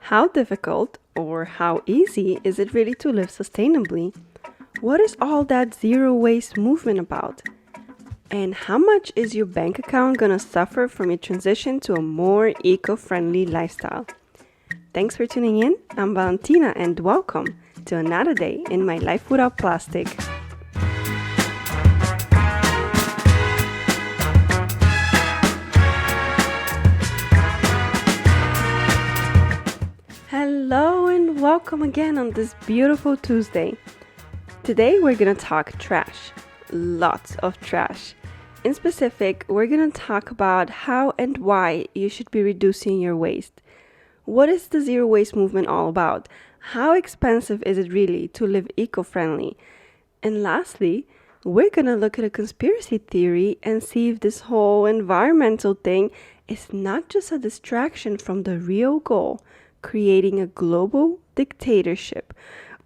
How difficult or how easy is it really to live sustainably? What is all that zero waste movement about? And how much is your bank account gonna suffer from your transition to a more eco-friendly lifestyle? Thanks for tuning in. I'm Valentina and welcome to another day in my life without plastic. Hello and welcome again on this beautiful Tuesday. Today we're gonna talk trash. Lots of trash. In specific, we're gonna talk about how and why you should be reducing your waste. What is the zero waste movement all about? How expensive is it really to live eco-friendly? And lastly, we're gonna look at a conspiracy theory and see if this whole environmental thing is not just a distraction from the real goal, creating a global dictatorship.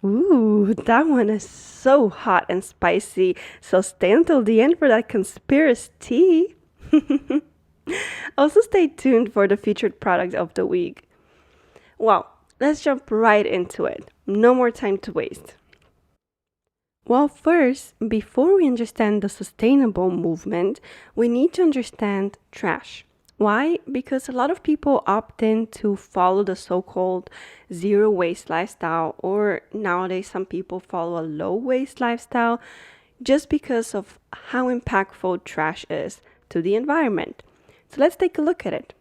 Ooh, that one is so hot and spicy. So stay until the end for that conspiracy tea. Also stay tuned for the featured product of the week. Well, let's jump right into it. No more time to waste. Well, first, before we understand the sustainable movement, we need to understand trash. Why? Because a lot of people opt in to follow the so-called zero waste lifestyle, or nowadays some people follow a low waste lifestyle just because of how impactful trash is to the environment. So let's take a look at it.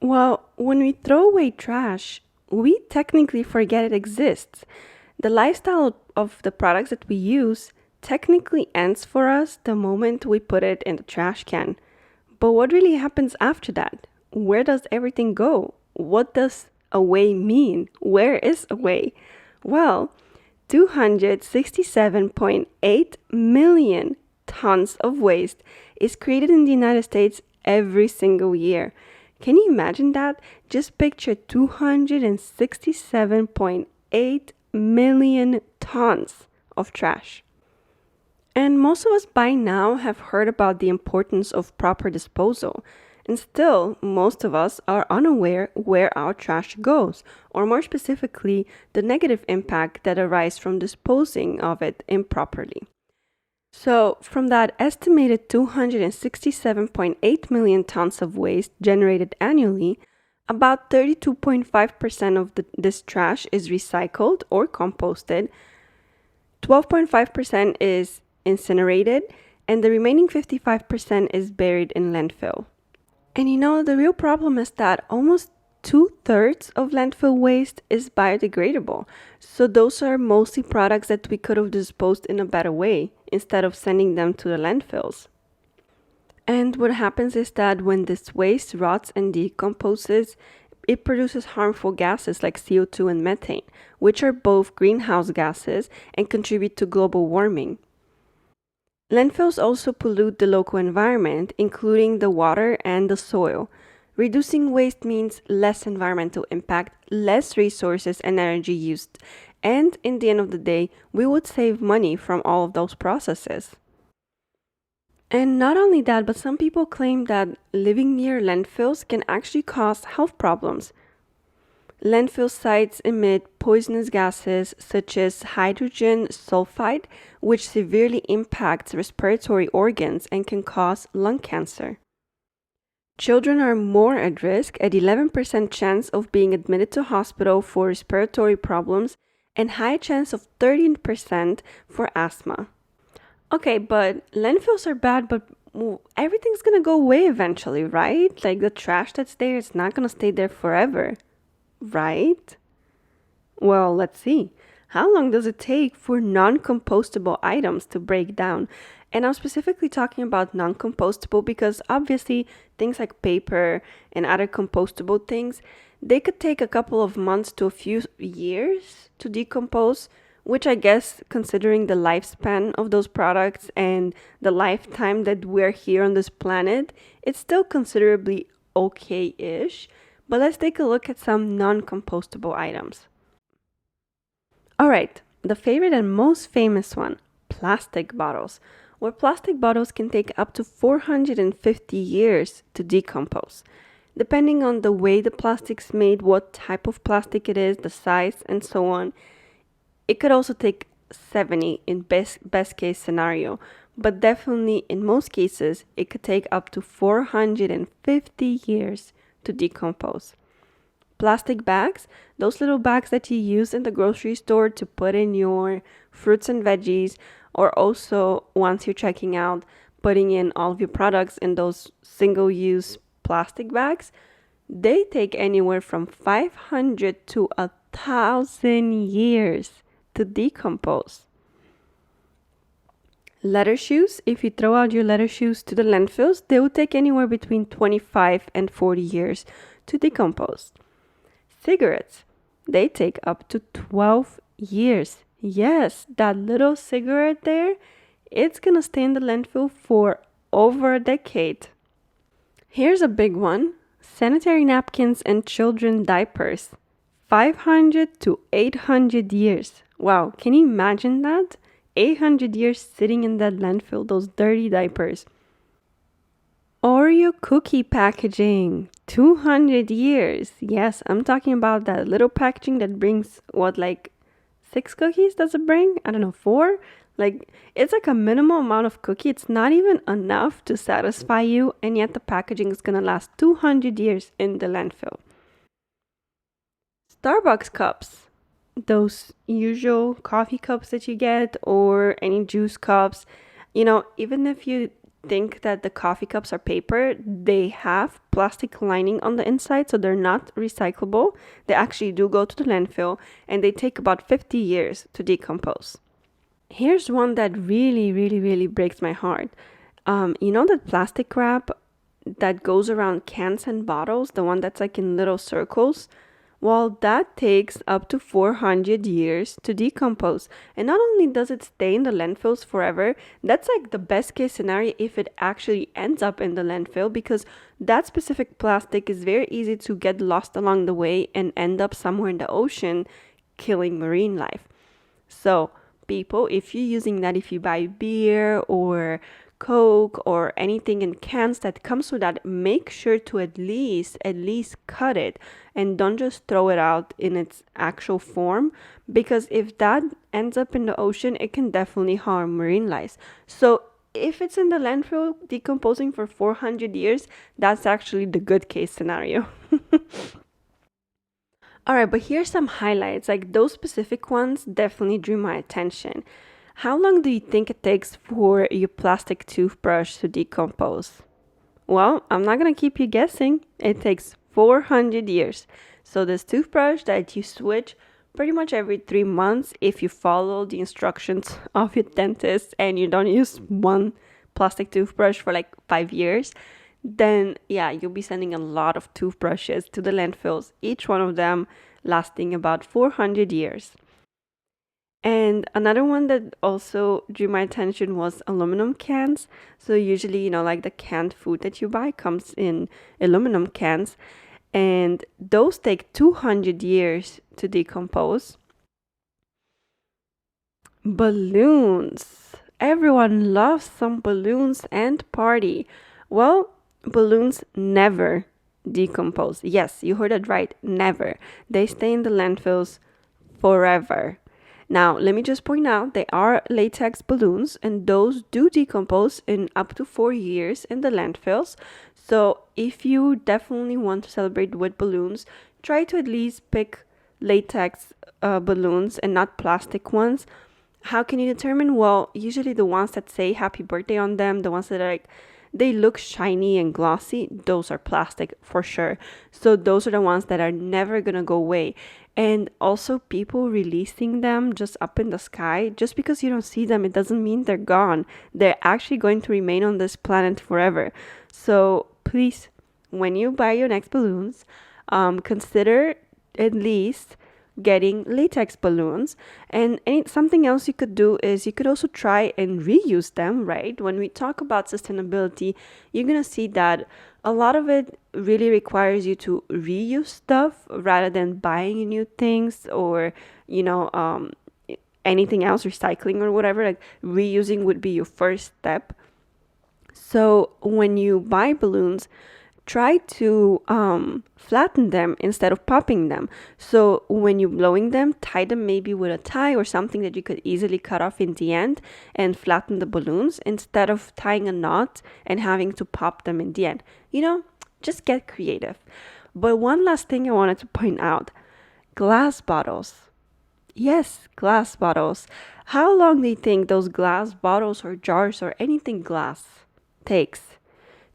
Well, when we throw away trash, we technically forget it exists. The lifestyle of the products that we use technically ends for us the moment we put it in the trash can. But what really happens after that? Where does everything go? What does away mean? Where is away? Well, 267.8 million tons of waste is created in the United States every single year. Can you imagine that? Just picture 267.8 million tons of trash. And most of us by now have heard about the importance of proper disposal. And still, most of us are unaware where our trash goes, or more specifically, the negative impact that arises from disposing of it improperly. So, from that estimated 267.8 million tons of waste generated annually, about 32.5% of this trash is recycled or composted, 12.5% is incinerated, and the remaining 55% is buried in landfill. And the real problem is that almost 2/3 of landfill waste is biodegradable. So those are mostly products that we could have disposed in a better way instead of sending them to the landfills. And what happens is that when this waste rots and decomposes, it produces harmful gases like CO2 and methane, which are both greenhouse gases and contribute to global warming. Landfills also pollute the local environment, including the water and the soil. Reducing waste means less environmental impact, less resources and energy used, and in the end of the day, we would save money from all of those processes. And not only that, but some people claim that living near landfills can actually cause health problems. Landfill sites emit poisonous gases such as hydrogen sulfide, which severely impacts respiratory organs and can cause lung cancer. Children are more at risk at 11% chance of being admitted to hospital for respiratory problems and high chance of 13% for asthma. Okay, but landfills are bad, but everything's gonna go away eventually, right? Like the trash that's there is not gonna stay there forever. Right? Well, let's see. How long does it take for non-compostable items to break down? And I'm specifically talking about non-compostable because obviously things like paper and other compostable things, they could take a couple of months to a few years to decompose, which I guess considering the lifespan of those products and the lifetime that we're here on this planet, it's still considerably okay-ish. But let's take a look at some non-compostable items. All right, the favorite and most famous one, plastic bottles. Where plastic bottles can take up to 450 years to decompose. Depending on the way the plastic's made, what type of plastic it is, the size, and so on, it could also take 70 in best case scenario, but definitely in most cases, it could take up to 450 years to decompose. Plastic bags, those little bags that you use in the grocery store to put in your fruits and veggies, or also once you're checking out, putting in all of your products in those single use plastic bags, they take anywhere from 500 to 1,000 years to decompose. Leather shoes, if you throw out your leather shoes to the landfills, they will take anywhere between 25 and 40 years to decompose. Cigarettes, they take up to 12 years. Yes, that little cigarette there, it's gonna stay in the landfill for over a decade. Here's a big one. Sanitary napkins and children diapers. 500 to 800 years. Wow, can you imagine that? 800 years sitting in that landfill, those dirty diapers. Oreo cookie packaging, 200 years. Yes, I'm talking about that little packaging that brings like 6 cookies does it bring? I don't know, 4? It's like a minimal amount of cookie. It's not even enough to satisfy you, and yet the packaging is gonna last 200 years in the landfill. Starbucks cups, those usual coffee cups that you get, or any juice cups. Even if you think that the coffee cups are paper, they have plastic lining on the inside, so they're not recyclable. They actually do go to the landfill, and they take about 50 years to decompose. Here's one that really, really, really breaks my heart. That plastic wrap that goes around cans and bottles, the one that's like in little circles? Well, that takes up to 400 years to decompose. And not only does it stay in the landfills forever, that's like the best case scenario if it actually ends up in the landfill, because that specific plastic is very easy to get lost along the way and end up somewhere in the ocean, killing marine life. So, people, if you're using that, if you buy beer or Coke or anything in cans that comes with that, make sure to at least cut it, and don't just throw it out in its actual form, because if that ends up in the ocean, it can definitely harm marine life. So if it's in the landfill decomposing for 400 years, that's actually the good case scenario. All right, but here's some highlights. Like, those specific ones definitely drew my attention. How long do you think it takes for your plastic toothbrush to decompose? Well, I'm not going to keep you guessing. It takes 400 years. So this toothbrush that you switch pretty much every 3 months, if you follow the instructions of your dentist and you don't use one plastic toothbrush for like 5 years, then yeah, you'll be sending a lot of toothbrushes to the landfills, each one of them lasting about 400 years. And another one that also drew my attention was aluminum cans. So usually, like the canned food that you buy comes in aluminum cans, and those take 200 years to decompose. Balloons. Everyone loves some balloons and party. Well, balloons never decompose. Yes, you heard it right, never. They stay in the landfills forever. Now, let me just point out, they are latex balloons, and those do decompose in up to 4 years in the landfills. So if you definitely want to celebrate with balloons, try to at least pick latex balloons and not plastic ones. How can you determine? Well, usually the ones that say happy birthday on them, the ones that are they look shiny and glossy, those are plastic for sure. So those are the ones that are never gonna go away. And also, people releasing them just up in the sky, just because you don't see them, it doesn't mean they're gone. They're actually going to remain on this planet forever. So please, when you buy your next balloons, consider at least getting latex balloons. And something else you could do is you could also try and reuse them, right? When we talk about sustainability, you're going to see that a lot of it really requires you to reuse stuff rather than buying new things, or anything else, recycling or whatever. Like, reusing would be your first step. So when you buy balloons, try to flatten them instead of popping them. So when you're blowing them, tie them maybe with a tie or something that you could easily cut off in the end and flatten the balloons instead of tying a knot and having to pop them in the end. Just get creative. But one last thing I wanted to point out, glass bottles. Yes, glass bottles. How long do you think those glass bottles or jars or anything glass takes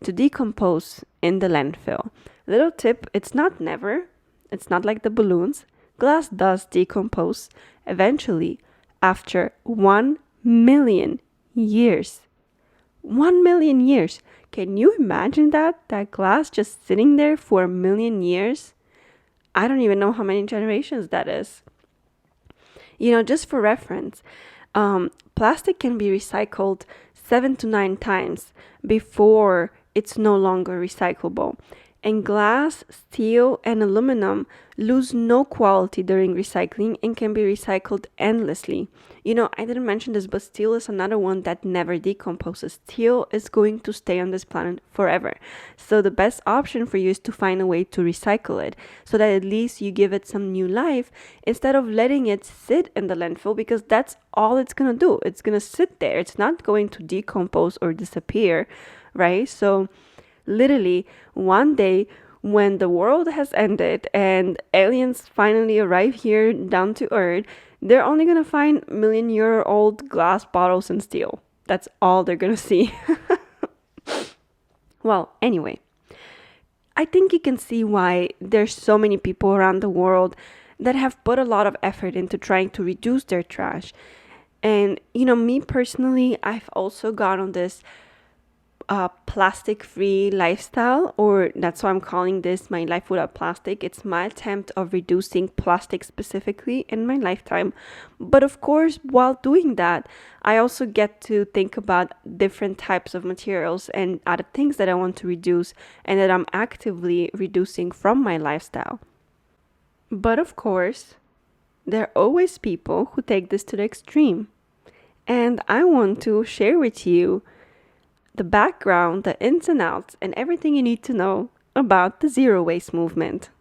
to decompose in the landfill? Little tip, it's not never. It's not like the balloons. Glass does decompose eventually after 1 million years. 1 million years. Can you imagine that? That glass just sitting there for 1 million years? I don't even know how many generations that is. Just for reference, plastic can be recycled 7 to 9 times before it's no longer recyclable. And glass, steel, and aluminum lose no quality during recycling and can be recycled endlessly. I didn't mention this, but steel is another one that never decomposes. Steel is going to stay on this planet forever. So the best option for you is to find a way to recycle it so that at least you give it some new life instead of letting it sit in the landfill, because that's all it's going to do. It's going to sit there. It's not going to decompose or disappear, right? So literally, one day when the world has ended and aliens finally arrive here down to Earth, they're only going to find 1 million-year-old glass bottles and steel. That's all they're going to see. Well, anyway, I think you can see why there's so many people around the world that have put a lot of effort into trying to reduce their trash. And, me personally, I've also gone on this plastic-free lifestyle, or that's why I'm calling this my life without plastic. It's my attempt of reducing plastic specifically in my lifetime. But of course, while doing that, I also get to think about different types of materials and other things that I want to reduce and that I'm actively reducing from my lifestyle. But of course, there are always people who take this to the extreme. And I want to share with you the background, the ins and outs, and everything you need to know about the zero waste movement.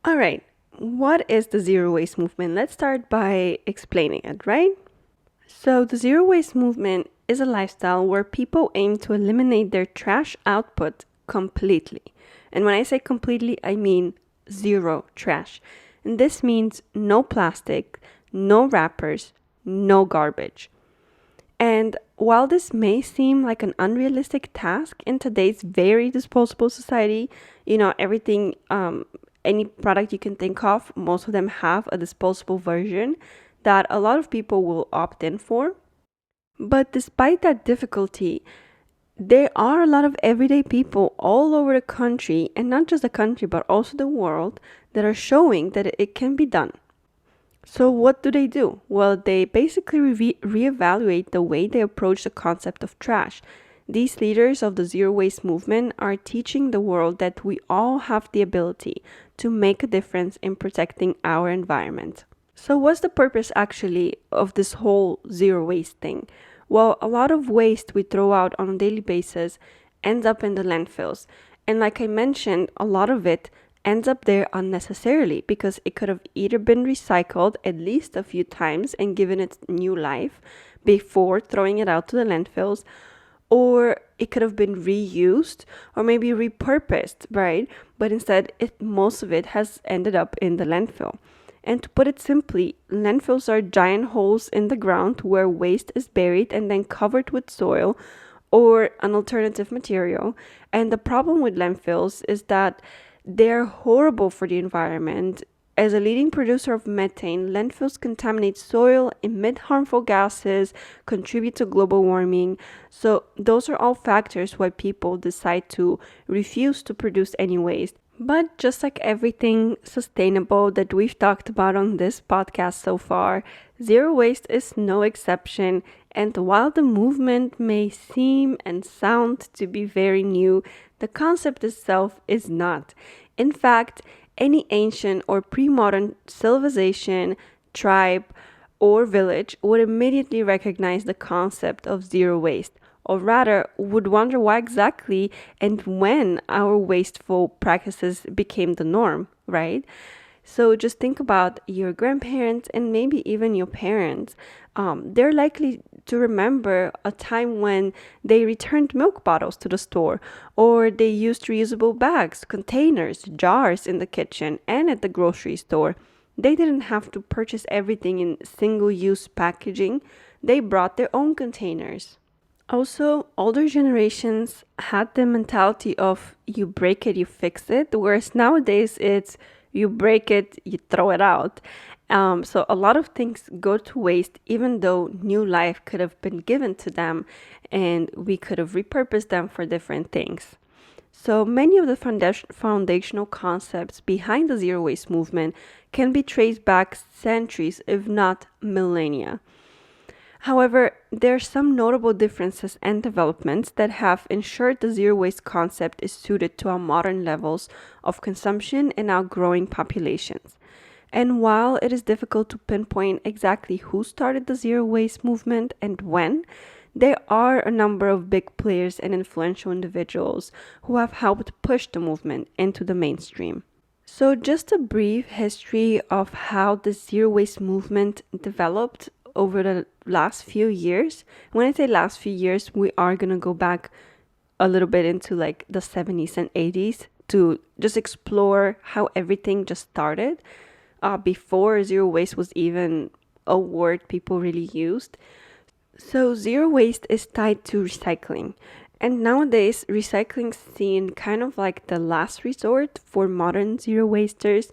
All right, what is the zero waste movement? Let's start by explaining it, right? So the zero waste movement is a lifestyle where people aim to eliminate their trash output completely. And when I say completely, I mean zero trash. And this means no plastic, no wrappers, no garbage. And while this may seem like an unrealistic task in today's very disposable society, everything, any product you can think of, most of them have a disposable version that a lot of people will opt in for. But despite that difficulty, there are a lot of everyday people all over the country, and not just the country, but also the world, that are showing that it can be done. So what do? Well, they basically reevaluate the way they approach the concept of trash. These leaders of the zero waste movement are teaching the world that we all have the ability to make a difference in protecting our environment. So what's the purpose actually of this whole zero waste thing? Well, a lot of waste we throw out on a daily basis ends up in the landfills. And like I mentioned, a lot of it ends up there unnecessarily because it could have either been recycled at least a few times and given it new life before throwing it out to the landfills, or it could have been reused or maybe repurposed, right? But instead, most of it has ended up in the landfill. And to put it simply, landfills are giant holes in the ground where waste is buried and then covered with soil or an alternative material. And the problem with landfills is that they're horrible for the environment. As a leading producer of methane, landfills contaminate soil, emit harmful gases, contribute to global warming. So those are all factors why people decide to refuse to produce any waste. But just like everything sustainable that we've talked about on this podcast so far, zero waste is no exception. And while the movement may seem and sound to be very new, the concept itself is not. In fact, any ancient or pre-modern civilization, tribe, or village would immediately recognize the concept of zero waste. or rather would wonder why exactly and when our wasteful practices became the norm, right? So just think about your grandparents and maybe even your parents. They're likely to remember a time when they returned milk bottles to the store, or they used reusable bags, containers, jars in the kitchen and at the grocery store. They didn't have to purchase everything in single use packaging, they brought their own containers. Also, older generations had the mentality of you break it, you fix it, whereas nowadays it's you break it, you throw it out. So a lot of things go to waste, even though new life could have been given to them and we could have repurposed them for different things. So many of the foundational concepts behind the zero waste movement can be traced back centuries, if not millennia. However, there are some notable differences and developments that have ensured the zero waste concept is suited to our modern levels of consumption and our growing populations. And while it is difficult to pinpoint exactly who started the zero waste movement and when, there are a number of big players and influential individuals who have helped push the movement into the mainstream. So, just a brief history of how the zero waste movement developed over the last few years. When I say last few years, we are going to go back a little bit into like the 70s and 80s to just explore how everything just started before zero waste was even a word people really used. So, zero waste is tied to recycling. And nowadays, recycling is seen kind of like the last resort for modern zero wasters.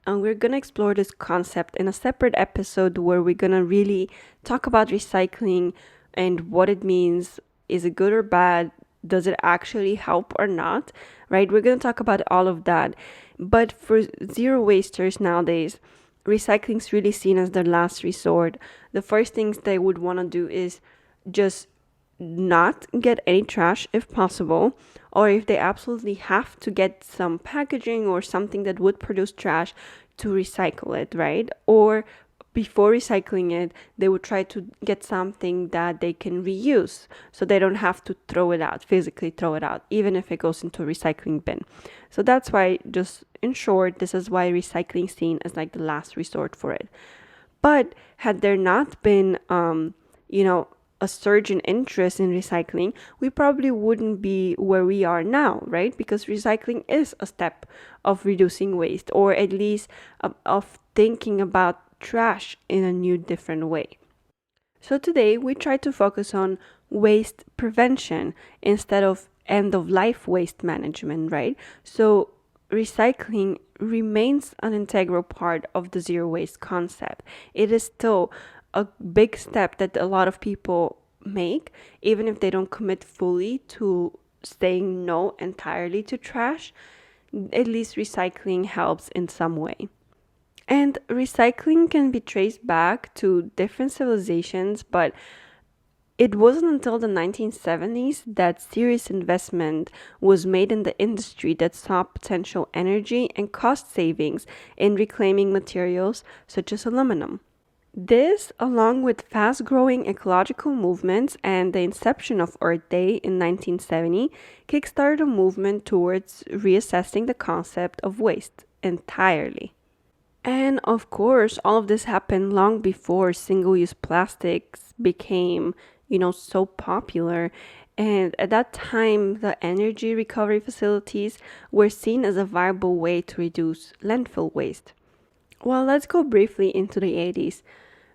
And we're going to explore this concept in a separate episode where we're going to really talk about recycling and what it means. Is it good or bad? Does it actually help or not? Right? We're going to talk about all of that. But for zero wasters nowadays, recycling is really seen as their last resort. The first things they would want to do is just not get any trash if possible, or if they absolutely have to get some packaging or something that would produce trash, to recycle it, right? Or before recycling it, they would try to get something that they can reuse so they don't have to throw it out, physically throw it out, even if it goes into a recycling bin. So that's why, just in short, this is why recycling is seen as like the last resort for it. But had there not been, a surge in interest in recycling, we probably wouldn't be where we are now, right? Because recycling is a step of reducing waste, or at least of thinking about trash in a new, different way. So today we try to focus on waste prevention instead of end of life waste management, right? So recycling remains an integral part of the zero waste concept. It is still a big step that a lot of people make, even if they don't commit fully to saying no entirely to trash. At least recycling helps in some way. And recycling can be traced back to different civilizations, but it wasn't until the 1970s that serious investment was made in the industry that saw potential energy and cost savings in reclaiming materials such as aluminum. This, along with fast-growing ecological movements and the inception of Earth Day in 1970, kickstarted a movement towards reassessing the concept of waste entirely. And of course, all of this happened long before single-use plastics became, so popular. And at that time, the energy recovery facilities were seen as a viable way to reduce landfill waste. Well, let's go briefly into the 80s.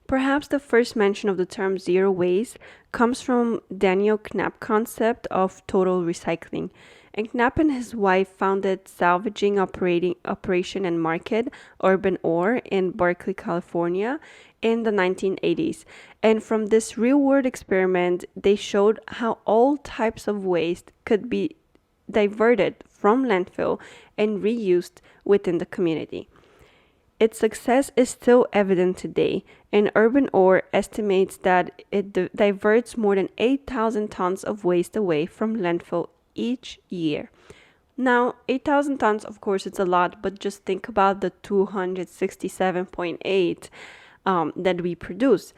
Perhaps the first mention of the term zero waste comes from Daniel Knapp's concept of total recycling. And Knapp and his wife founded salvaging operation and market Urban Ore in Berkeley, California in the 1980s. And from this real-world experiment, they showed how all types of waste could be diverted from landfill and reused within the community. Its success is still evident today, and Urban Ore estimates that it diverts more than 8,000 tons of waste away from landfill each year. Now, 8,000 tons, of course, it's a lot, but just think about the 267.8 that we produce.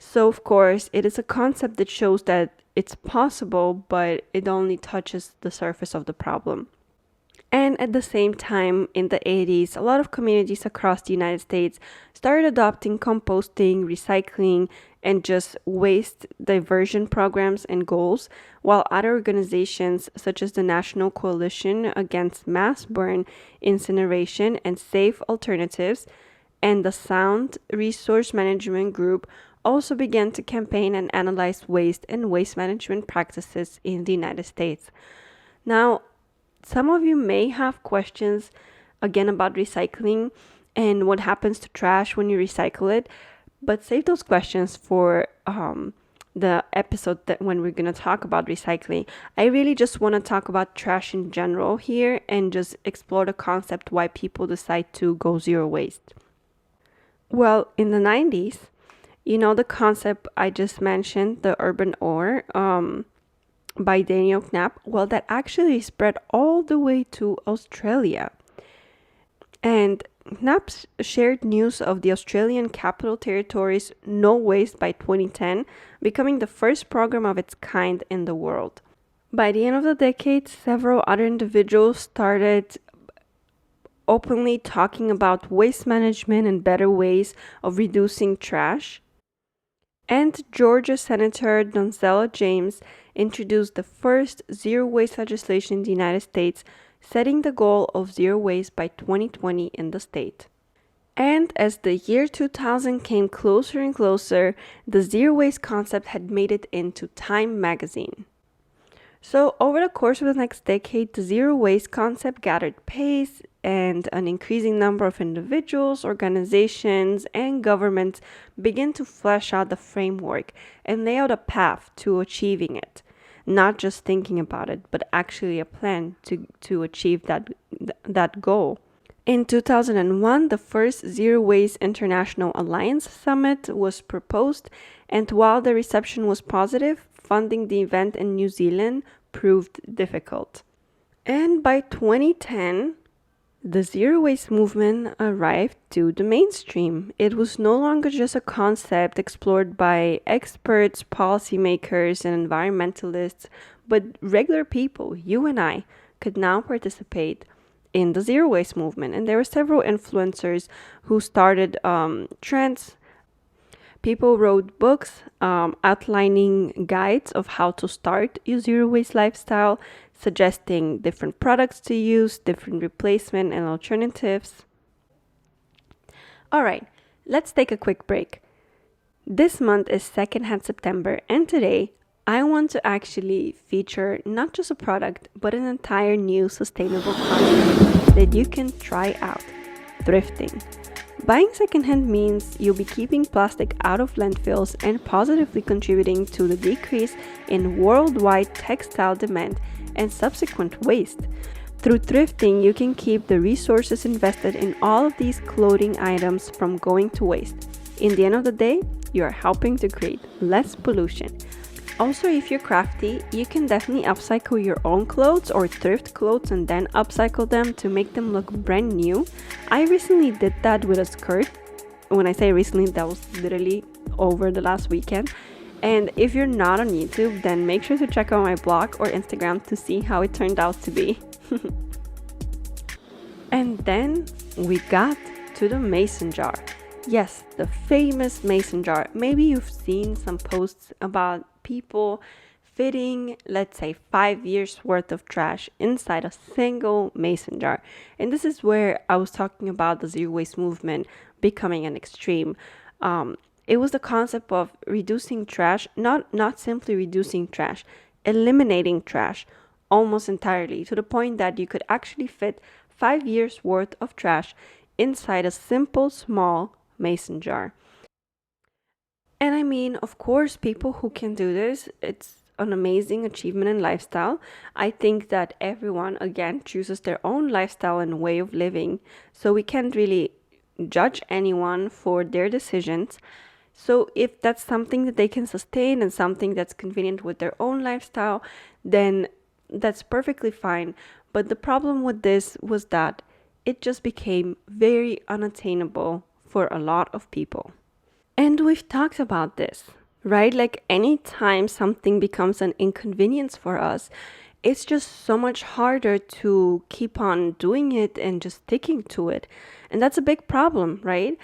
So, of course, it is a concept that shows that it's possible, but it only touches the surface of the problem. And at the same time, in the 80s, a lot of communities across the United States started adopting composting, recycling, and just waste diversion programs and goals, while other organizations, such as the National Coalition Against Mass Burn, Incineration, and Safe Alternatives, and the Sound Resource Management Group, also began to campaign and analyze waste and waste management practices in the United States. Now, some of you may have questions again about recycling and what happens to trash when you recycle it, but save those questions for the episode that when we're going to talk about recycling. I really just want to talk about trash in general here and just explore the concept why people decide to go zero waste. Well, in the 90s, the concept I just mentioned, the urban ore, by Daniel Knapp, well, that actually spread all the way to Australia. And Knapp shared news of the Australian Capital Territory's No Waste by 2010, becoming the first program of its kind in the world. By the end of the decade, several other individuals started openly talking about waste management and better ways of reducing trash. And Georgia Senator Donzella James introduced the first zero waste legislation in the United States, setting the goal of zero waste by 2020 in the state. And as the year 2000 came closer and closer, the zero waste concept had made it into Time magazine. So over the course of the next decade, the zero waste concept gathered pace, and an increasing number of individuals, organizations, and governments began to flesh out the framework and lay out a path to achieving it. Not just thinking about it, but actually a plan to achieve that goal. In 2001, the first Zero Waste International Alliance Summit was proposed, and while the reception was positive, funding the event in New Zealand proved difficult. And by 2010, the zero waste movement arrived to the mainstream. It was no longer just a concept explored by experts, policymakers, and environmentalists, but regular people, you and I, could now participate in the zero waste movement. And there were several influencers who started trends. People wrote books outlining guides of how to start your zero waste lifestyle, suggesting different products to use, different replacement and alternatives. All right, let's take a quick break. This month is Secondhand September, and today I want to actually feature not just a product, but an entire new sustainable concept that you can try out: thrifting. Buying secondhand means you'll be keeping plastic out of landfills and positively contributing to the decrease in worldwide textile demand and subsequent waste. Through thrifting, you can keep the resources invested in all of these clothing items from going to waste. In the end of the day, you are helping to create less pollution. Also, if you're crafty, you can definitely upcycle your own clothes or thrift clothes and then upcycle them to make them look brand new. I recently did that with a skirt. When I say recently, that was literally over the last weekend. And if you're not on YouTube, then make sure to check out my blog or Instagram to see how it turned out to be. And then we got to the mason jar. Yes, the famous mason jar. Maybe you've seen some posts about people fitting, let's say, 5 years worth of trash inside a single mason jar. And this is where I was talking about the zero waste movement becoming an extreme. It was the concept of reducing trash, not simply reducing trash, eliminating trash almost entirely, to the point that you could actually fit 5 years worth of trash inside a simple, small mason jar. And I mean, of course, people who can do this, it's an amazing achievement and lifestyle. I think that everyone, again, chooses their own lifestyle and way of living. So we can't really judge anyone for their decisions. So if that's something that they can sustain and something that's convenient with their own lifestyle, then that's perfectly fine. But the problem with this was that it just became very unattainable for a lot of people. And we've talked about this. right? Like anytime something becomes an inconvenience for us, it's just so much harder to keep on doing it and just sticking to it. And that's a big problem, right?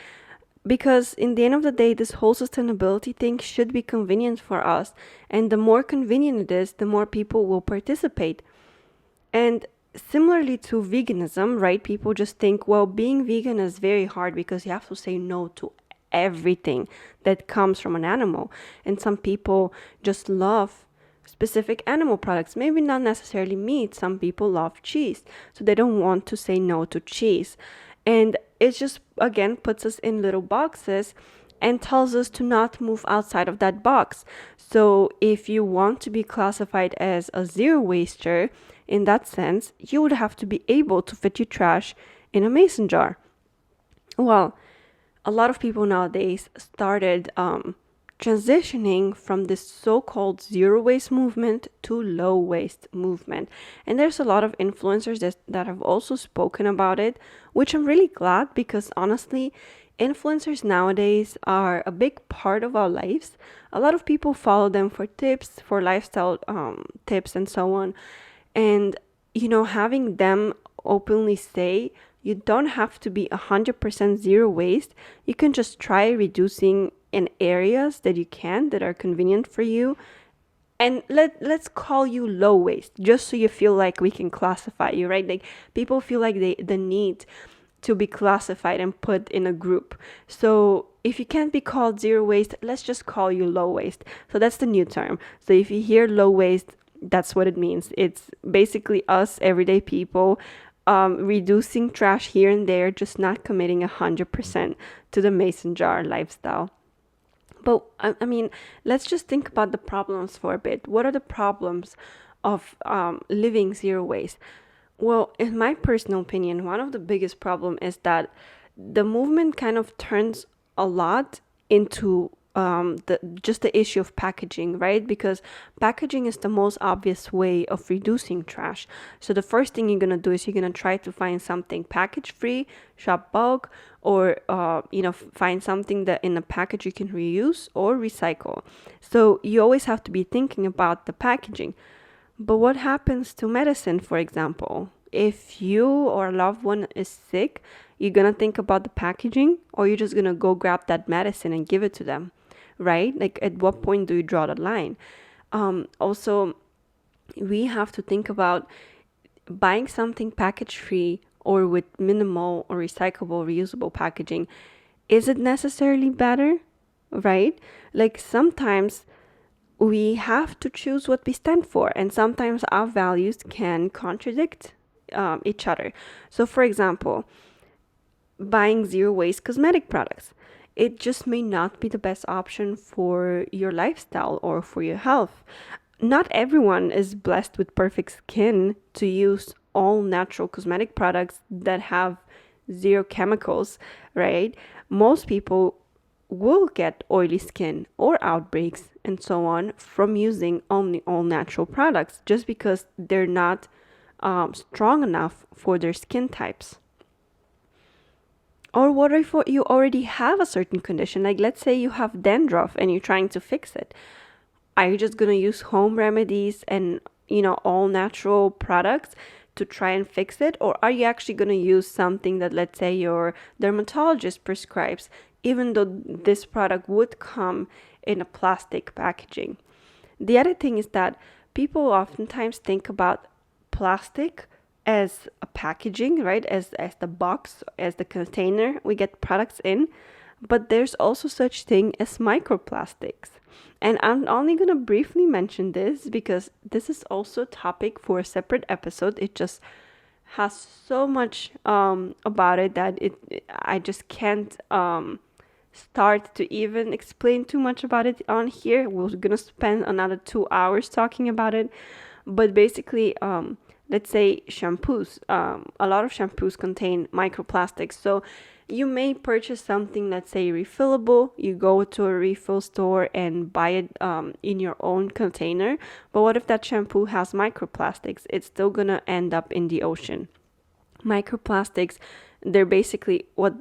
Because in the end of the day, this whole sustainability thing should be convenient for us. And the more convenient it is, the more people will participate. And similarly to veganism, right? People just think, well, being vegan is very hard because you have to say no to everything that comes from an animal. And some people just love specific animal products, maybe not necessarily meat. Some people love cheese, so they don't want to say no to cheese. And it just, again, puts us in little boxes and tells us to not move outside of that box. So if you want to be classified as a zero waster, in that sense, you would have to be able to fit your trash in a mason jar. Well, a lot of people nowadays started transitioning from this so-called zero waste movement to low waste movement. And there's a lot of influencers that have also spoken about it, which I'm really glad, because honestly, influencers nowadays are a big part of our lives. A lot of people follow them for tips, for lifestyle tips and so on. And, having them openly say, you don't have to be 100% zero waste. You can just try reducing in areas that you can, that are convenient for you. And let's call you low waste, just so you feel like we can classify you, right? Like people feel like the need to be classified and put in a group. So if you can't be called zero waste, let's just call you low waste. So that's the new term. So if you hear low waste, that's what it means. It's basically us everyday people reducing trash here and there, just not committing 100% to the mason jar lifestyle. But I mean, let's just think about the problems for a bit. What are the problems of living zero waste? Well, in my personal opinion, one of the biggest problem is that the movement kind of turns a lot into the issue of packaging, right? Because packaging is the most obvious way of reducing trash. So the first thing you're gonna do is you're gonna try to find something package free, shop bulk, or find something that in a package you can reuse or recycle. So you always have to be thinking about the packaging. But what happens to medicine, for example? If you or a loved one is sick, you're gonna think about the packaging, or you're just gonna go grab that medicine and give it to them, right? Like, at what point do you draw the line? Also, we have to think about buying something package free or with minimal or recyclable, reusable packaging. Is it necessarily better, right? Like, sometimes we have to choose what we stand for, and sometimes our values can contradict each other. So, for example, buying zero waste cosmetic products, it just may not be the best option for your lifestyle or for your health. Not everyone is blessed with perfect skin to use all natural cosmetic products that have zero chemicals, right? Most people will get oily skin or outbreaks and so on from using only all natural products, just because they're not strong enough for their skin types. Or what if you already have a certain condition? Like, let's say you have dandruff and you're trying to fix it. Are you just going to use home remedies and, all natural products to try and fix it? Or are you actually going to use something that, let's say, your dermatologist prescribes, even though this product would come in a plastic packaging? The other thing is that people oftentimes think about plastic as a packaging, right? As the box, as the container we get products in. But there's also such thing as microplastics. And I'm only going to briefly mention this because this is also a topic for a separate episode. It just has so much about it that I just can't start to even explain too much about it on here. We're going to spend another 2 hours talking about it. But basically, let's say shampoos. A lot of shampoos contain microplastics. So you may purchase something, let's say refillable. You go to a refill store and buy it in your own container. But what if that shampoo has microplastics? It's still gonna end up in the ocean. Microplastics, they're basically what,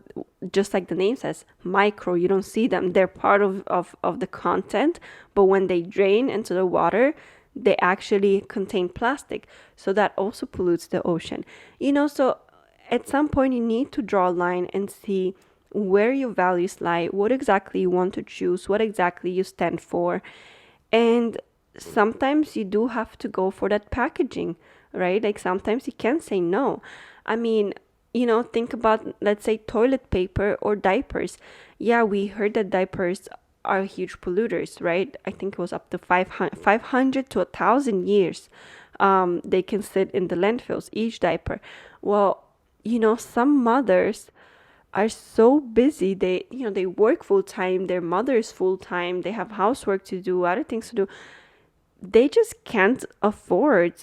just like the name says, micro. You don't see them. They're part of the content, but when they drain into the water, they actually contain plastic. So that also pollutes the ocean. So at some point you need to draw a line and see where your values lie, what exactly you want to choose, what exactly you stand for. And sometimes you do have to go for that packaging, right? Like sometimes you can't say no. I mean, think about, let's say, toilet paper or diapers. Yeah, we heard that diapers are huge polluters, right? I think it was up to 500 to 1,000 years. They can sit in the landfills, each diaper. Well, some mothers are so busy. They work full time, their mother's full time, they have housework to do, other things to do. They just can't afford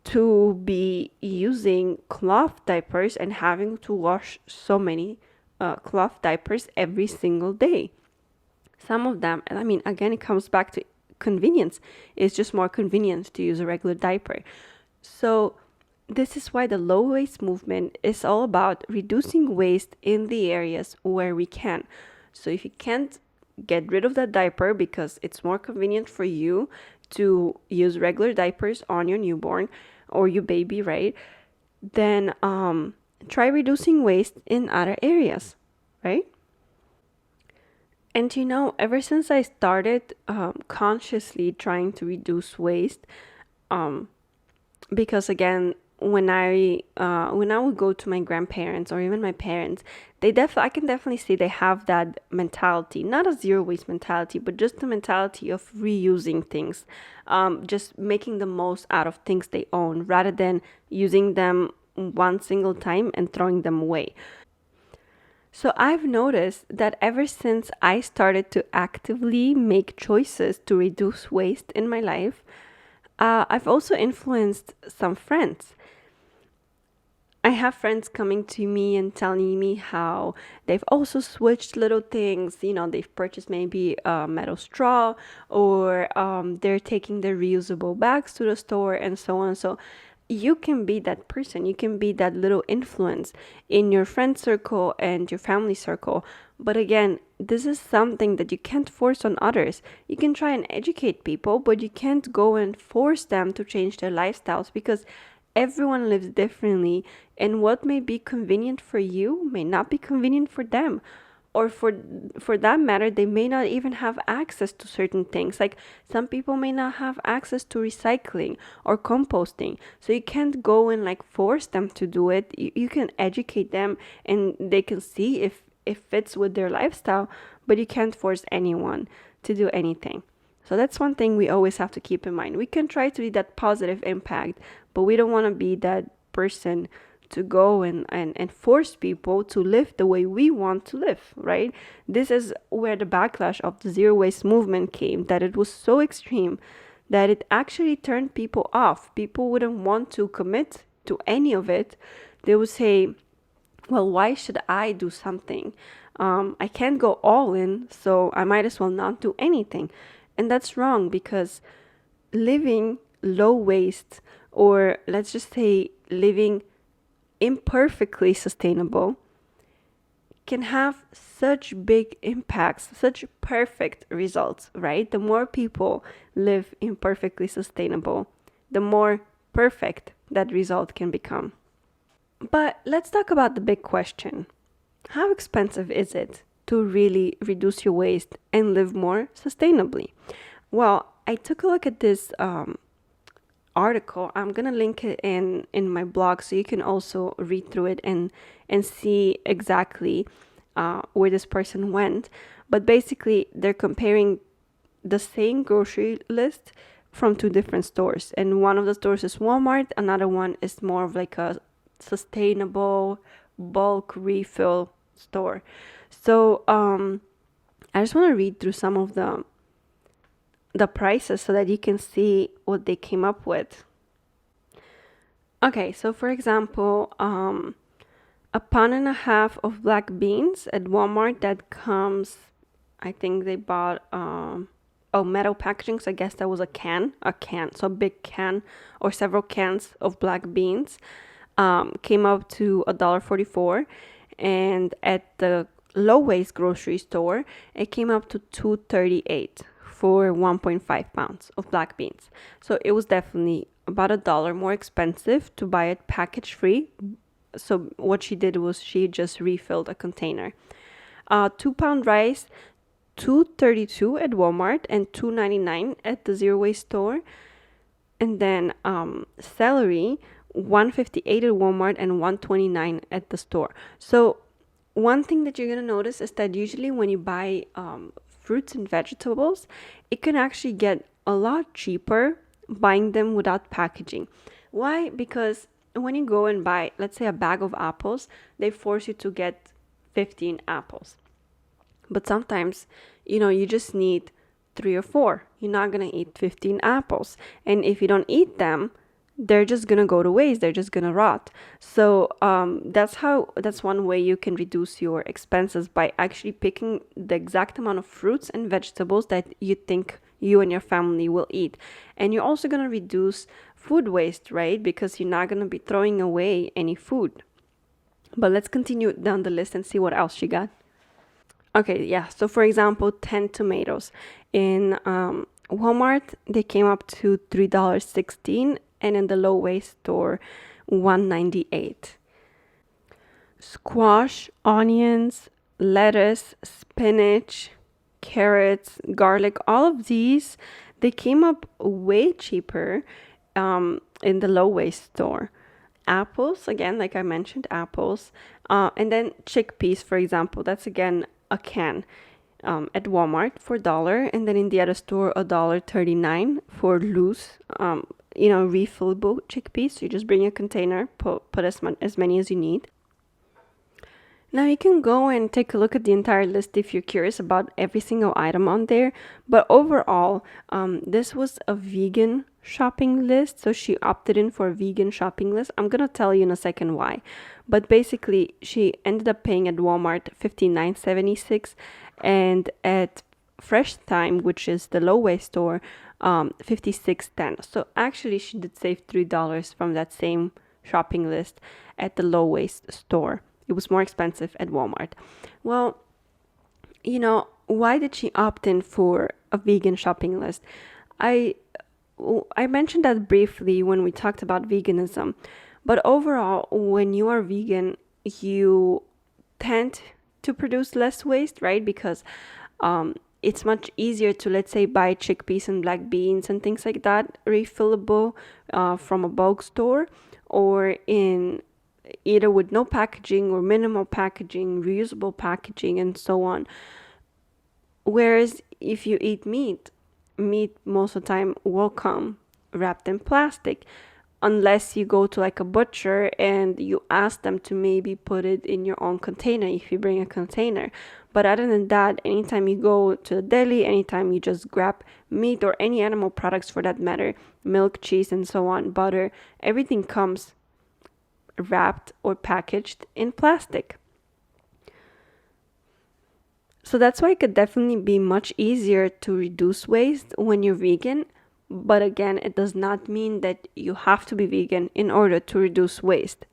to be using cloth diapers and having to wash so many cloth diapers every single day. Some of them, and I mean, again, it comes back to convenience. It's just more convenient to use a regular diaper. So this is why the low waste movement is all about reducing waste in the areas where we can. So if you can't get rid of that diaper because it's more convenient for you to use regular diapers on your newborn or your baby, right? Then try reducing waste in other areas, right? And ever since I started consciously trying to reduce waste, because again, when I would go to my grandparents or even my parents, I can definitely see they have that mentality, not a zero waste mentality, but just the mentality of reusing things, just making the most out of things they own rather than using them one single time and throwing them away. So I've noticed that ever since I started to actively make choices to reduce waste in my life, I've also influenced some friends. I have friends coming to me and telling me how they've also switched little things. They've purchased maybe a metal straw, or they're taking their reusable bags to the store and so on. So you can be that person. You can be that little influence in your friend circle and your family circle. But again, this is something that you can't force on others. You can try and educate people, but you can't go and force them to change their lifestyles, because everyone lives differently, and what may be convenient for you may not be convenient for them. Or for that matter, they may not even have access to certain things. Like some people may not have access to recycling or composting. So you can't go and like force them to do it. You can educate them and they can see if it fits with their lifestyle, but you can't force anyone to do anything. So that's one thing we always have to keep in mind. We can try to be that positive impact, but we don't want to be that person to go and force people to live the way we want to live, right? This is where the backlash of the zero waste movement came, that it was so extreme that it actually turned people off. People wouldn't want to commit to any of it. They would say, well, why should I do something? I can't go all in, so I might as well not do anything. And that's wrong, because living low waste, or let's just say living imperfectly sustainable, can have such big impacts, such perfect results, right? The more people live imperfectly sustainable, the more perfect that result can become. But let's talk about the big question. How expensive is it to really reduce your waste and live more sustainably? Well, I took a look at this article. I'm gonna link it in my blog, so you can also read through it and see exactly where this person went. But basically, they're comparing the same grocery list from two different stores, and one of the stores is Walmart, another one is more of like a sustainable bulk refill store. So I just want to read through some of the prices so that you can see what they came up with. Okay, so for example, a pound and a half of black beans at Walmart, that comes, I think they bought metal packaging, so I guess that was a can, so a big can or several cans of black beans. came up to $1.44, and at the low-waste grocery store, it came up to $2.38 for 1.5 pounds of black beans. So it was definitely about $1 more expensive to buy it package free. So what she did was she just refilled a container. 2-pound rice, $2.32 at Walmart and $2.99 at the zero waste store. And then celery, $1.58 at Walmart and $1.29 at the store. So one thing that you're gonna notice is that usually when you buy fruits and vegetables, it can actually get a lot cheaper buying them without packaging. Why? Because when you go and buy, let's say, a bag of apples, they force you to get 15 apples. But sometimes, you just need 3 or 4. You're not going to eat 15 apples. And if you don't eat them, they're just going to go to waste. They're just going to rot. So that's one way you can reduce your expenses, by actually picking the exact amount of fruits and vegetables that you think you and your family will eat. And you're also going to reduce food waste, right? Because you're not going to be throwing away any food. But let's continue down the list and see what else she got. Okay, yeah. So for example, 10 tomatoes. In Walmart, they came up to $3.16, and in the low waste store, $1.98. Squash, onions, lettuce, spinach, carrots, garlic, all of these, they came up way cheaper in the low waste store. Apples, again, like I mentioned, apples. And then chickpeas, for example, that's again a can at Walmart for $1, and then in the other store $1.39 for loose, refillable chickpeas. So you just bring a container, put as many as you need. Now you can go and take a look at the entire list if you're curious about every single item on there. But overall, this was a vegan shopping list. So she opted in for a vegan shopping list. I'm going to tell you in a second why. But basically, she ended up paying at Walmart $59.76, and at Fresh Thyme, which is the low waste store, $56.10. So actually, she did save $3 from that same shopping list at the low waste store. It was more expensive at Walmart. Well, why did she opt in for a vegan shopping list? I mentioned that briefly when we talked about veganism. But overall, when you are vegan, you tend to produce less waste, right? Because it's much easier to, let's say, buy chickpeas and black beans and things like that, refillable from a bulk store, or in either with no packaging or minimal packaging, reusable packaging, and so on. Whereas if you eat meat most of the time will come wrapped in plastic, unless you go to like a butcher and you ask them to maybe put it in your own container if you bring a container. But other than that, anytime you go to the deli, anytime you just grab meat or any animal products for that matter, milk, cheese, and so on, butter, everything comes wrapped or packaged in plastic. So that's why it could definitely be much easier to reduce waste when you're vegan. But again, it does not mean that you have to be vegan in order to reduce waste.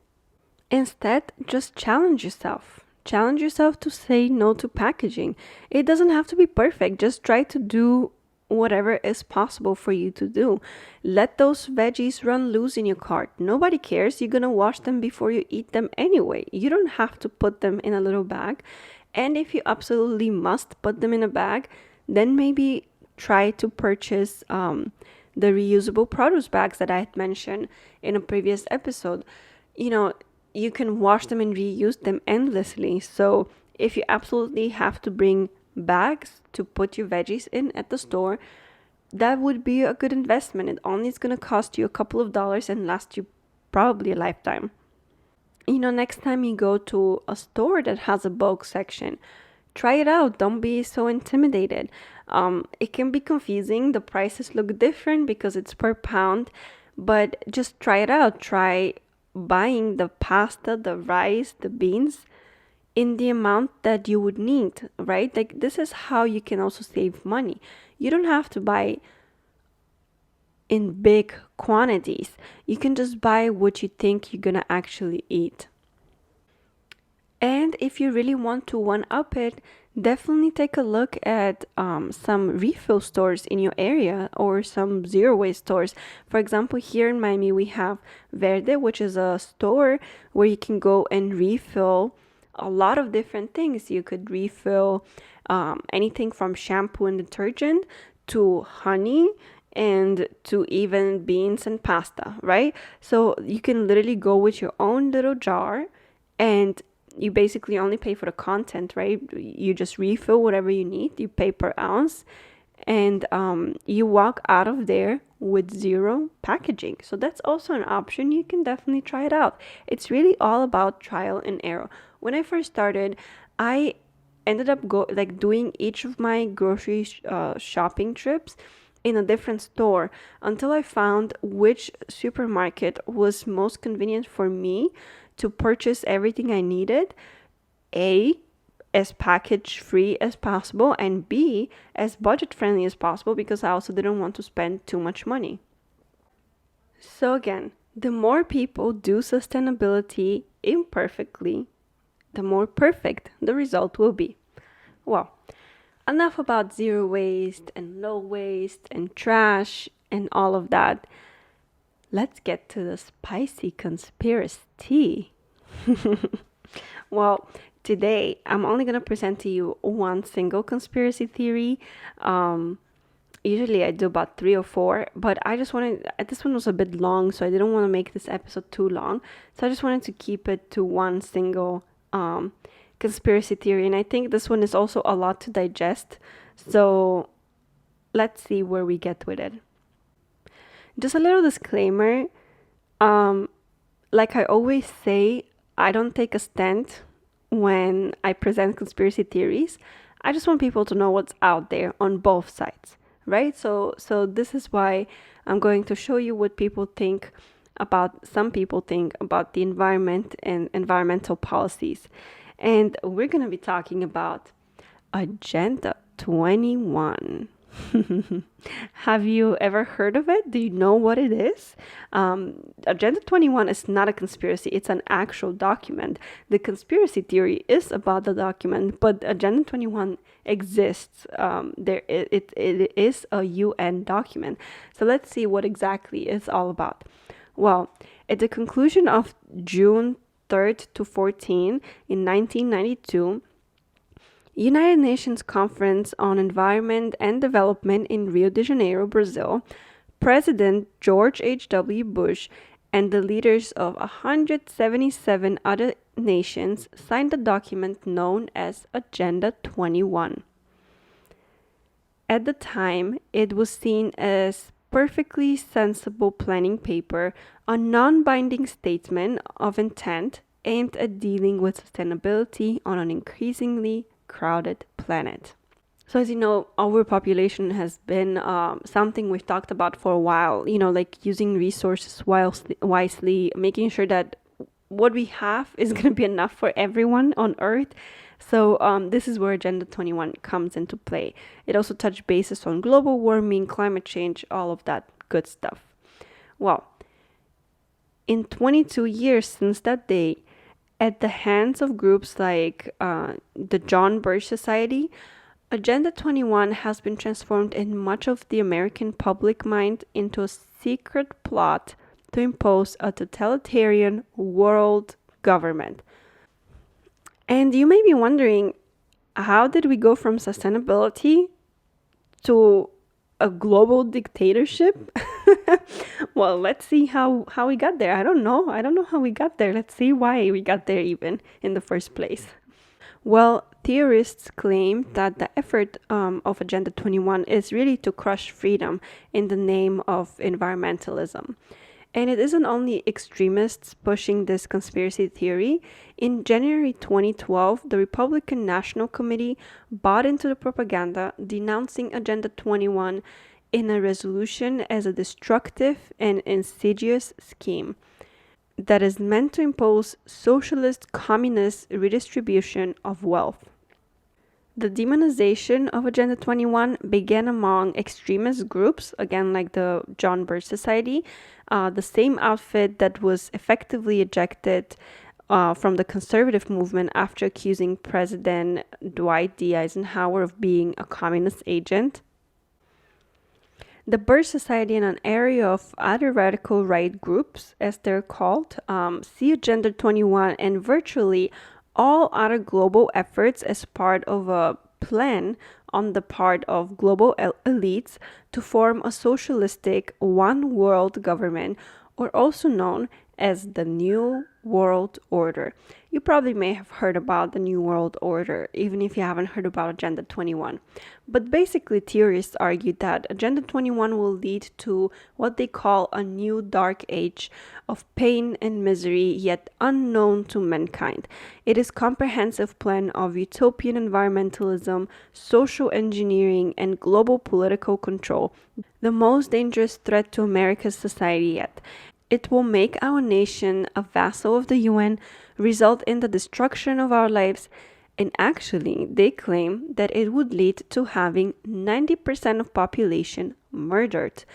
Instead, just challenge yourself. Challenge yourself to say no to packaging. It doesn't have to be perfect. Just try to do whatever is possible for you to do. Let those veggies run loose in your cart. Nobody cares. You're going to wash them before you eat them anyway. You don't have to put them in a little bag. And if you absolutely must put them in a bag, then maybe try to purchase the reusable produce bags that I had mentioned in a previous episode. You can wash them and reuse them endlessly. So if you absolutely have to bring bags to put your veggies in at the store, that would be a good investment. It only is going to cost you a couple of dollars and last you probably a lifetime. Next time you go to a store that has a bulk section, try it out. Don't be so intimidated. It can be confusing. The prices look different because it's per pound, but just try it out. Try buying the pasta, the rice, the beans in the amount that you would need, right? Like, this is how you can also save money. You don't have to buy in big quantities. You can just buy what you think you're gonna actually eat. And if you really want to one up it, definitely take a look at some refill stores in your area or some zero waste stores. For example, here in Miami, we have Verde, which is a store where you can go and refill a lot of different things. You could refill anything from shampoo and detergent to honey and to even beans and pasta, right? So you can literally go with your own little jar and you basically only pay for the content, right? You just refill whatever you need, you pay per ounce, and you walk out of there with zero packaging. So that's also an option. You can definitely try it out. It's really all about trial and error. When I first started, I ended up doing each of my grocery shopping trips in a different store until I found which supermarket was most convenient for me to purchase everything I needed, A, as package free as possible, and B, as budget friendly as possible, because I also didn't want to spend too much money. So again, the more people do sustainability imperfectly, the more perfect the result will be. Well, enough about zero waste and low waste and trash and all of that. Let's get to the spicy conspiracy. Well, today I'm only going to present to you one single conspiracy theory. Usually I do about 3 or 4, but I just wanted, this one was a bit long, so I didn't want to make this episode too long. So I just wanted to keep it to one single conspiracy theory. And I think this one is also a lot to digest. So let's see where we get with it. Just a little disclaimer. Like I always say, I don't take a stand when I present conspiracy theories. I just want people to know what's out there on both sides, right? So this is why I'm going to show you what some people think about the environment and environmental policies. And we're going to be talking about Agenda 21. Have you ever heard of it? Do you know what it is? Agenda 21 is not a conspiracy. It's an actual document. The conspiracy theory is about the document, but Agenda 21 exists. It is a UN document. So let's see what exactly it's all about. Well, at the conclusion of June 3rd to 14 in 1992, United Nations Conference on Environment and Development in Rio de Janeiro, Brazil, President George H.W. Bush and the leaders of 177 other nations signed a document known as Agenda 21. At the time, it was seen as perfectly sensible planning paper, a non-binding statement of intent aimed at dealing with sustainability on an increasingly crowded planet. So as you know, overpopulation has been something we've talked about for a while, like using resources wisely, making sure that what we have is going to be enough for everyone on Earth. So this is where Agenda 21 comes into play. It also touched bases on global warming, climate change, all of that good stuff. Well, in 22 years since that day, at the hands of groups like the John Birch Society, Agenda 21 has been transformed in much of the American public mind into a secret plot to impose a totalitarian world government. And you may be wondering, how did we go from sustainability to a global dictatorship? Well, let's see how we got there. I don't know how we got there. Let's see why we got there even in the first place. Well, theorists claim that the effort of Agenda 21 is really to crush freedom in the name of environmentalism. And it isn't only extremists pushing this conspiracy theory. In January 2012, the Republican National Committee bought into the propaganda, denouncing Agenda 21 in a resolution as a destructive and insidious scheme that is meant to impose socialist communist redistribution of wealth. The demonization of Agenda 21 began among extremist groups, again, like the John Birch Society, the same outfit that was effectively ejected from the conservative movement after accusing President Dwight D. Eisenhower of being a communist agent. The Birch Society and an area of other radical right groups, as they're called, see Agenda 21 and virtually all other global efforts as part of a plan on the part of global elites to form a socialistic one world government, or also known as the New World Order. You probably may have heard about the New World Order, even if you haven't heard about Agenda 21. But basically, theorists argue that Agenda 21 will lead to what they call a new dark age of pain and misery, yet unknown to mankind. It is a comprehensive plan of utopian environmentalism, social engineering, and global political control, the most dangerous threat to America's society yet. It will make our nation a vassal of the UN, result in the destruction of our lives, and actually, they claim that it would lead to having 90% of population murdered.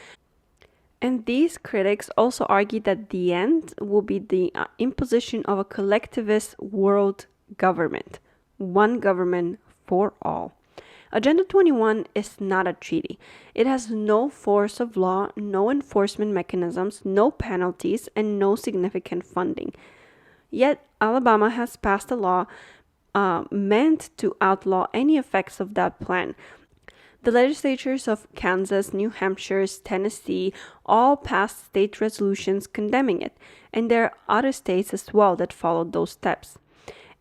And these critics also argue that the end will be the imposition of a collectivist world government, one government for all. Agenda 21 is not a treaty. It has no force of law, no enforcement mechanisms, no penalties, and no significant funding. Yet, Alabama has passed a law meant to outlaw any effects of that plan. The legislatures of Kansas, New Hampshire, Tennessee all passed state resolutions condemning it, and there are other states as well that followed those steps.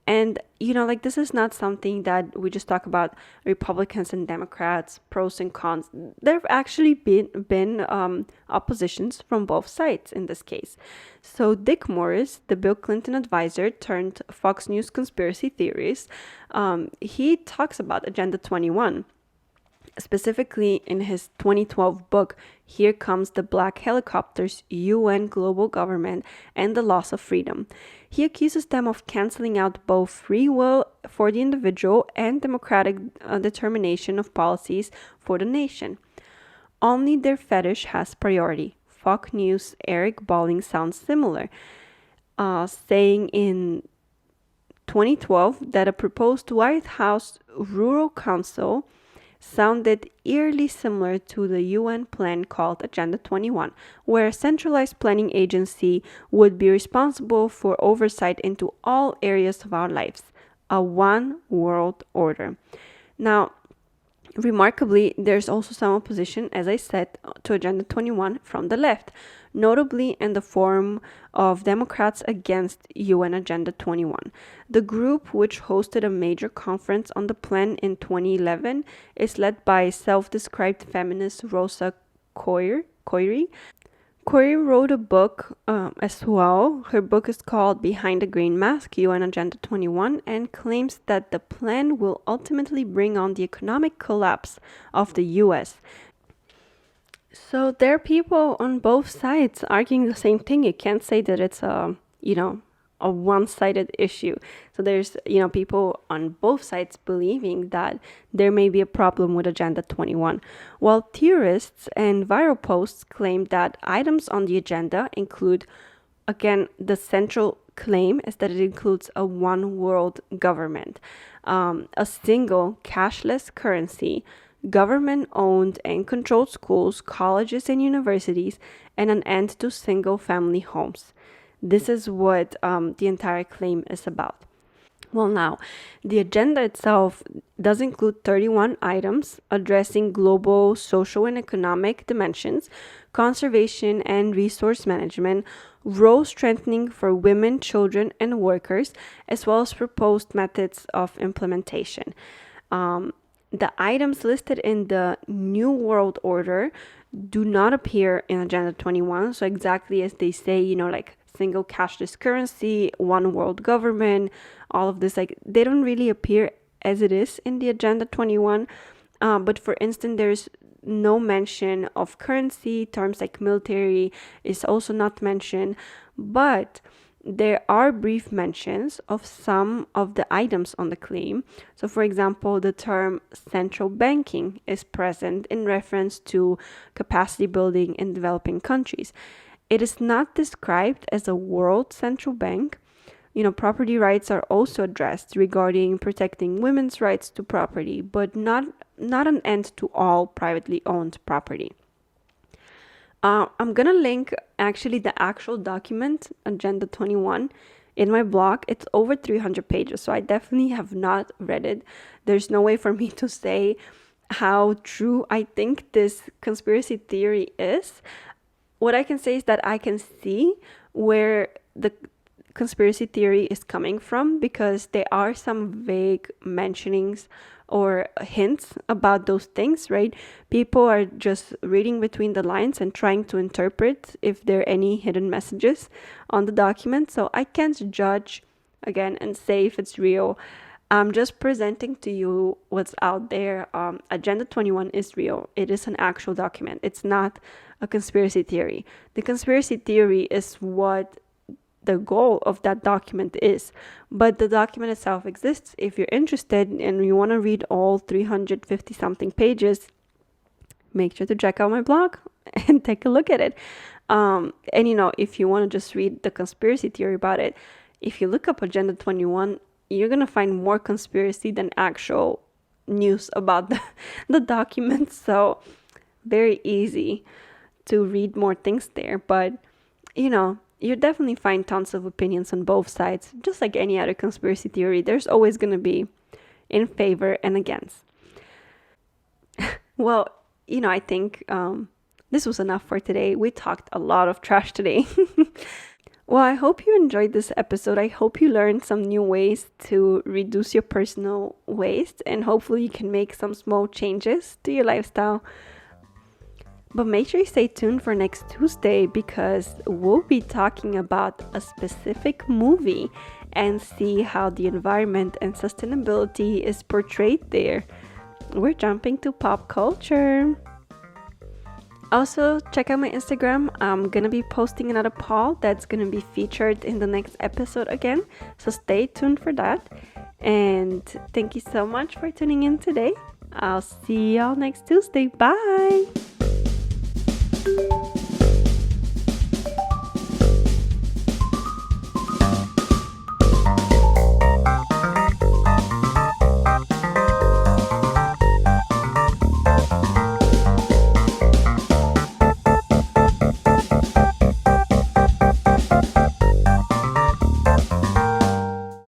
And, this is not something that we just talk about Republicans and Democrats, pros and cons. There have actually been oppositions from both sides in this case. So Dick Morris, the Bill Clinton advisor turned Fox News conspiracy theorist, he talks about Agenda 21. Specifically in his 2012 book, Here Comes the Black Helicopters, UN Global Government and the Loss of Freedom. He accuses them of canceling out both free will for the individual and democratic determination of policies for the nation. Only their fetish has priority. Fox News' Eric Bolling sounds similar, saying in 2012 that a proposed White House Rural Council sounded eerily similar to the UN plan called Agenda 21, where a centralized planning agency would be responsible for oversight into all areas of our lives, a one world order. Now, remarkably, there's also some opposition, as I said, to Agenda 21 from the left, notably in the form of Democrats against UN Agenda 21. The group, which hosted a major conference on the plan in 2011, is led by self-described feminist Rosa Koire. Koire wrote a book as well. Her book is called Behind the Green Mask, UN Agenda 21, and claims that the plan will ultimately bring on the economic collapse of the US. So there are people on both sides arguing the same thing. You can't say that it's a one-sided issue. So there's, people on both sides believing that there may be a problem with Agenda 21. While theorists and viral posts claim that items on the agenda include, again, the central claim is that it includes a one world government, a single cashless currency, government-owned and controlled schools, colleges, and universities, and an end to single-family homes. This is what the entire claim is about. Well, now, the agenda itself does include 31 items addressing global, social, and economic dimensions, conservation and resource management, role strengthening for women, children, and workers, as well as proposed methods of implementation. The items listed in the New World Order do not appear in Agenda 21. So exactly as they say, like single cashless currency, one world government, all of this, they don't really appear as it is in the Agenda 21. But for instance, there's no mention of currency. Terms like military is also not mentioned. But there are brief mentions of some of the items on the claim. So, for example, the term central banking is present in reference to capacity building in developing countries. It is not described as a world central bank. Property rights are also addressed regarding protecting women's rights to property, but not an end to all privately owned property. I'm gonna link actually the actual document, Agenda 21, in my blog. It's over 300 pages, so I definitely have not read it. There's no way for me to say how true I think this conspiracy theory is. What I can say is that I can see where the conspiracy theory is coming from, because there are some vague mentionings or hints about those things, right? People are just reading between the lines and trying to interpret if there are any hidden messages on the document. So I can't judge again and say if it's real. I'm just presenting to you what's out there. Agenda 21 is real. It is an actual document. It's not a conspiracy theory. The conspiracy theory is what the goal of that document is, but the document itself exists. If you're interested and you want to read all 350 something pages, make sure to check out my blog and take a look at it. And if you want to just read the conspiracy theory about it, if you look up Agenda 21, you're gonna find more conspiracy than actual news about the document. So very easy to read more things there, but you definitely find tons of opinions on both sides. Just like any other conspiracy theory, there's always going to be in favor and against. Well, I think this was enough for today. We talked a lot of trash today. Well, I hope you enjoyed this episode. I hope you learned some new ways to reduce your personal waste, and hopefully you can make some small changes to your lifestyle. But make sure you stay tuned for next Tuesday, because we'll be talking about a specific movie and see how the environment and sustainability is portrayed there. We're jumping to pop culture. Also, check out my Instagram. I'm gonna be posting another poll that's gonna be featured in the next episode again. So stay tuned for that. And thank you so much for tuning in today. I'll see y'all next Tuesday. Bye.